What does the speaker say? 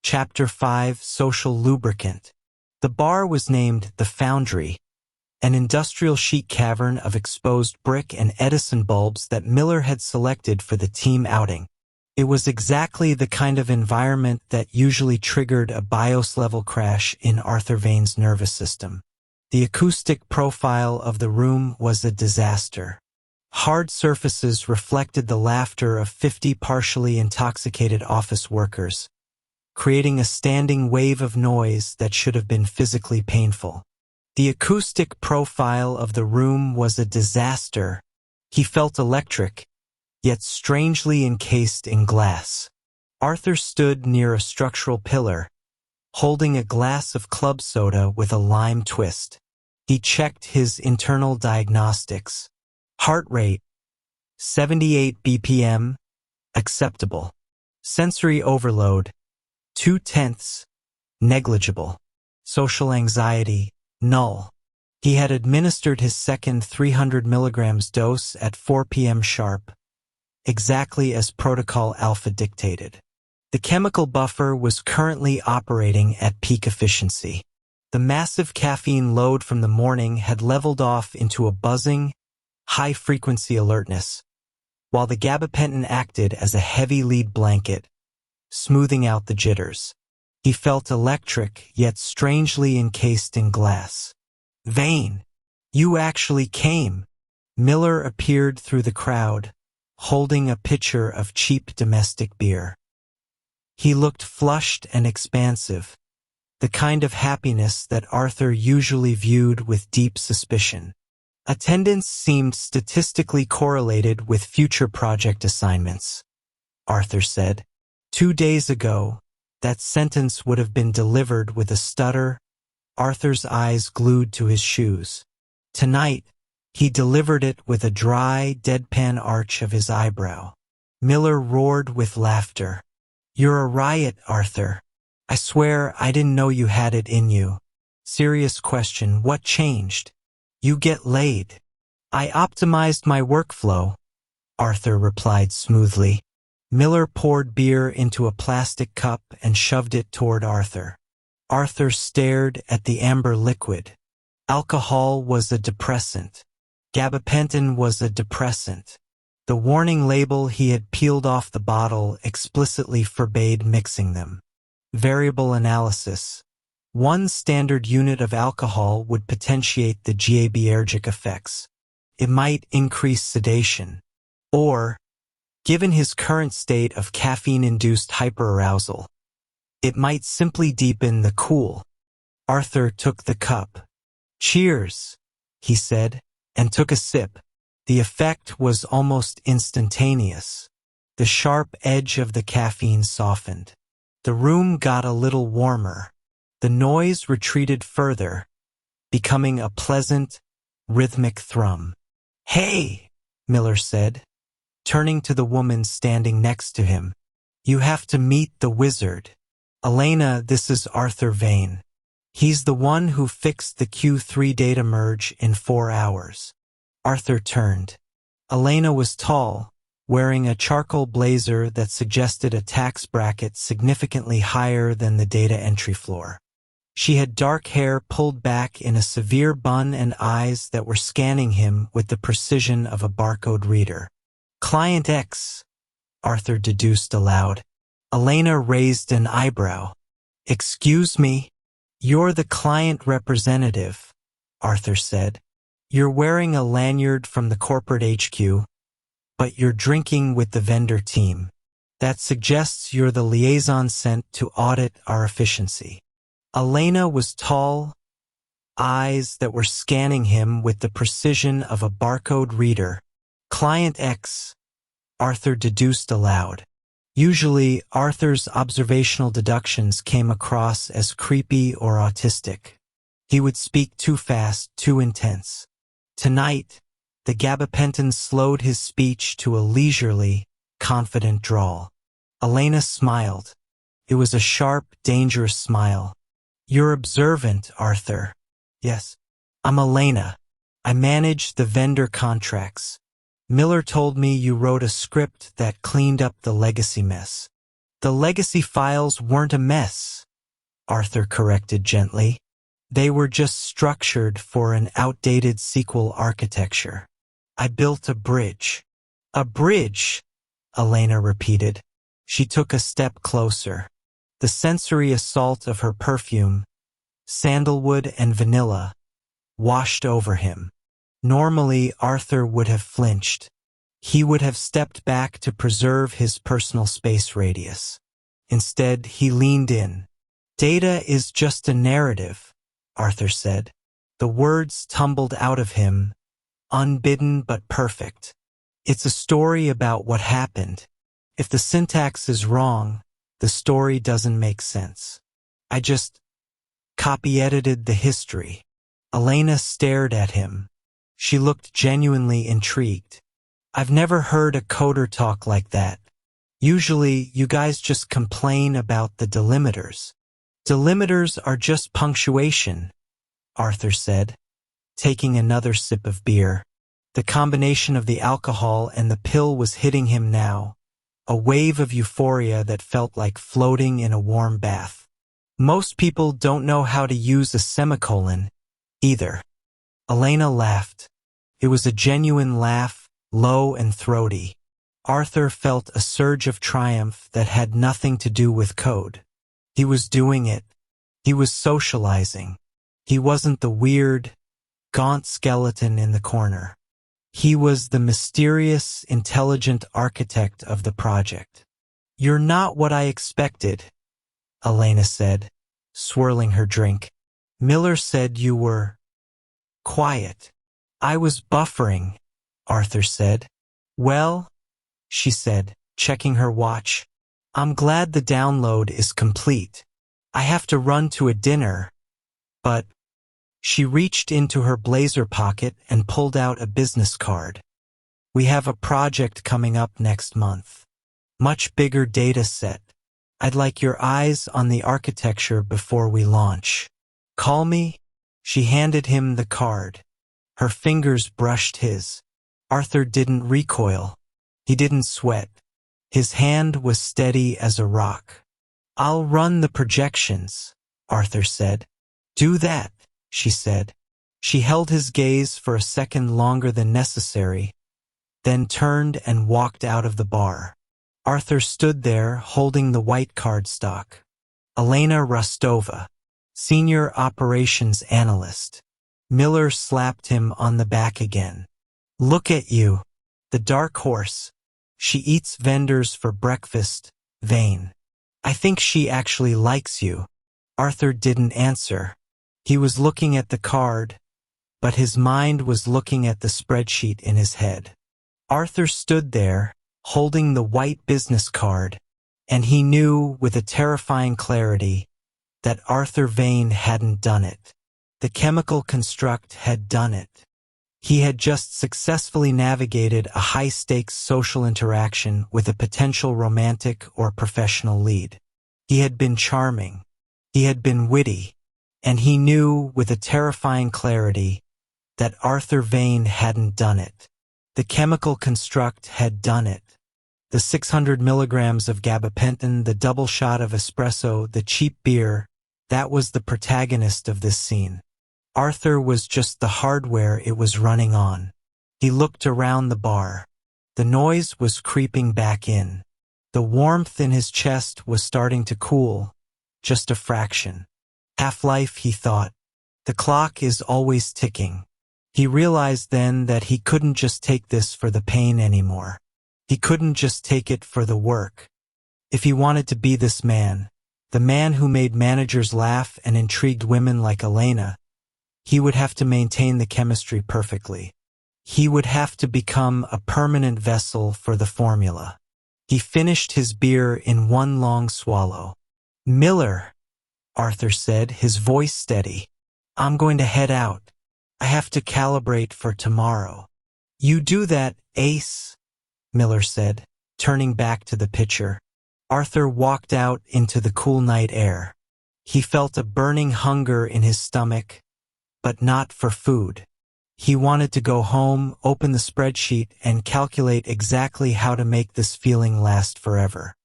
Chapter 5, Social Lubricant. The bar was named The Foundry, an industrial chic cavern of exposed brick and Edison bulbs that Miller had selected for the team outing. It was exactly the kind of environment that usually triggered a BIOS-level crash in Arthur Vane's nervous system. The acoustic profile of the room was a disaster. Hard surfaces reflected the laughter of 50 partially intoxicated office workers, creating a standing wave of noise that should have been physically painful. The acoustic profile of the room was a disaster. He felt electric, yet strangely encased in glass. Arthur stood near a structural pillar, holding a glass of club soda with a lime twist. He checked his internal diagnostics. Heart rate, 78 BPM, acceptable. Sensory overload, 0.2, negligible. Social anxiety, null. He had administered his second 300 milligrams dose at 4 p.m. sharp, exactly as Protocol Alpha dictated. The chemical buffer was currently operating at peak efficiency. The massive caffeine load from the morning had leveled off into a buzzing, high-frequency alertness, while the gabapentin acted as a heavy lead blanket, smoothing out the jitters. He felt electric, yet strangely encased in glass. Vane, you actually came. Miller appeared through the crowd, holding a pitcher of cheap domestic beer. He looked flushed and expansive, the kind of happiness that Arthur usually viewed with deep suspicion. Attendance seemed statistically correlated with future project assignments, Arthur said. 2 days ago, that sentence would have been delivered with a stutter, Arthur's eyes glued to his shoes. Tonight, he delivered it with a dry, deadpan arch of his eyebrow. Miller roared with laughter. You're a riot, Arthur. I swear I didn't know you had it in you. Serious question, what changed? You get laid. I optimized my workflow, Arthur replied smoothly. Miller poured beer into a plastic cup and shoved it toward Arthur. Arthur stared at the amber liquid. Alcohol was a depressant. Gabapentin was a depressant. The warning label he had peeled off the bottle explicitly forbade mixing them. Variable analysis. 1 standard unit of alcohol would potentiate the GABergic effects. It might increase sedation. Or, given his current state of caffeine-induced hyperarousal, it might simply deepen the cool. Arthur took the cup. Cheers, he said, and took a sip. The effect was almost instantaneous. The sharp edge of the caffeine softened. The room got a little warmer. The noise retreated further, becoming a pleasant, rhythmic thrum. Hey, Miller said, turning to the woman standing next to him. You have to meet the wizard. Elena, this is Arthur Vane. He's the one who fixed the Q3 data merge in 4 hours. Arthur turned. Elena was tall, wearing a charcoal blazer that suggested a tax bracket significantly higher than the data entry floor. She had dark hair pulled back in a severe bun and eyes that were scanning him with the precision of a barcode reader. Client X, Arthur deduced aloud. Elena raised an eyebrow. Excuse me? You're the client representative, Arthur said. You're wearing a lanyard from the corporate HQ, but you're drinking with the vendor team. That suggests you're the liaison sent to audit our efficiency. Elena was tall, eyes that were scanning him with the precision of a barcode reader. Client X, Arthur deduced aloud. Usually, Arthur's observational deductions came across as creepy or autistic. He would speak too fast, too intense. Tonight, the gabapentin slowed his speech to a leisurely, confident drawl. Elena smiled. It was a sharp, dangerous smile. You're observant, Arthur. Yes. I'm Elena. I manage the vendor contracts. Miller told me you wrote a script that cleaned up the legacy mess. The legacy files weren't a mess, Arthur corrected gently. They were just structured for an outdated SQL architecture. I built a bridge. A bridge, Elena repeated. She took a step closer. The sensory assault of her perfume, sandalwood and vanilla, washed over him. Normally, Arthur would have flinched. He would have stepped back to preserve his personal space radius. Instead, he leaned in. Data is just a narrative, Arthur said. The words tumbled out of him, unbidden but perfect. It's a story about what happened. If the syntax is wrong, the story doesn't make sense. I just copy-edited the history. Elena stared at him. She looked genuinely intrigued. I've never heard a coder talk like that. Usually, you guys just complain about the delimiters. Delimiters are just punctuation, Arthur said, taking another sip of beer. The combination of the alcohol and the pill was hitting him now, a wave of euphoria that felt like floating in a warm bath. Most people don't know how to use a semicolon, either. Elena laughed. It was a genuine laugh, low and throaty. Arthur felt a surge of triumph that had nothing to do with code. He was doing it. He was socializing. He wasn't the weird, gaunt skeleton in the corner. He was the mysterious, intelligent architect of the project. You're not what I expected, Elena said, swirling her drink. Miller said you were quiet. I was buffering, Arthur said. Well, she said, checking her watch. I'm glad the download is complete. I have to run to a dinner, but... She reached into her blazer pocket and pulled out a business card. We have a project coming up next month. Much bigger data set. I'd like your eyes on the architecture before we launch. Call me? She handed him the card. Her fingers brushed his. Arthur didn't recoil. He didn't sweat. His hand was steady as a rock. I'll run the projections, Arthur said. Do that, she said. She held his gaze for a second longer than necessary, then turned and walked out of the bar. Arthur stood there holding the white cardstock. Elena Rostova, Senior Operations Analyst. Miller slapped him on the back again. Look at you. The dark horse. She eats vendors for breakfast, Vane. I think she actually likes you. Arthur didn't answer. He was looking at the card, but his mind was looking at the spreadsheet in his head. Arthur stood there, holding the white business card, and he knew with a terrifying clarity that Arthur Vane hadn't done it. The chemical construct had done it. He had just successfully navigated a high-stakes social interaction with a potential romantic or professional lead. He had been charming. He had been witty. And he knew with a terrifying clarity that Arthur Vane hadn't done it. The chemical construct had done it. The 600 milligrams of gabapentin, the double shot of espresso, the cheap beer, that was the protagonist of this scene. Arthur was just the hardware it was running on. He looked around the bar. The noise was creeping back in. The warmth in his chest was starting to cool, just a fraction. Half-life, he thought. The clock is always ticking. He realized then that he couldn't just take this for the pain anymore. He couldn't just take it for the work. If he wanted to be this man, the man who made managers laugh and intrigued women like Elena, he would have to maintain the chemistry perfectly. He would have to become a permanent vessel for the formula. He finished his beer in one long swallow. Miller, Arthur said, his voice steady. I'm going to head out. I have to calibrate for tomorrow. You do that, Ace, Miller said, turning back to the pitcher. Arthur walked out into the cool night air. He felt a burning hunger in his stomach, but not for food. He wanted to go home, open the spreadsheet, and calculate exactly how to make this feeling last forever.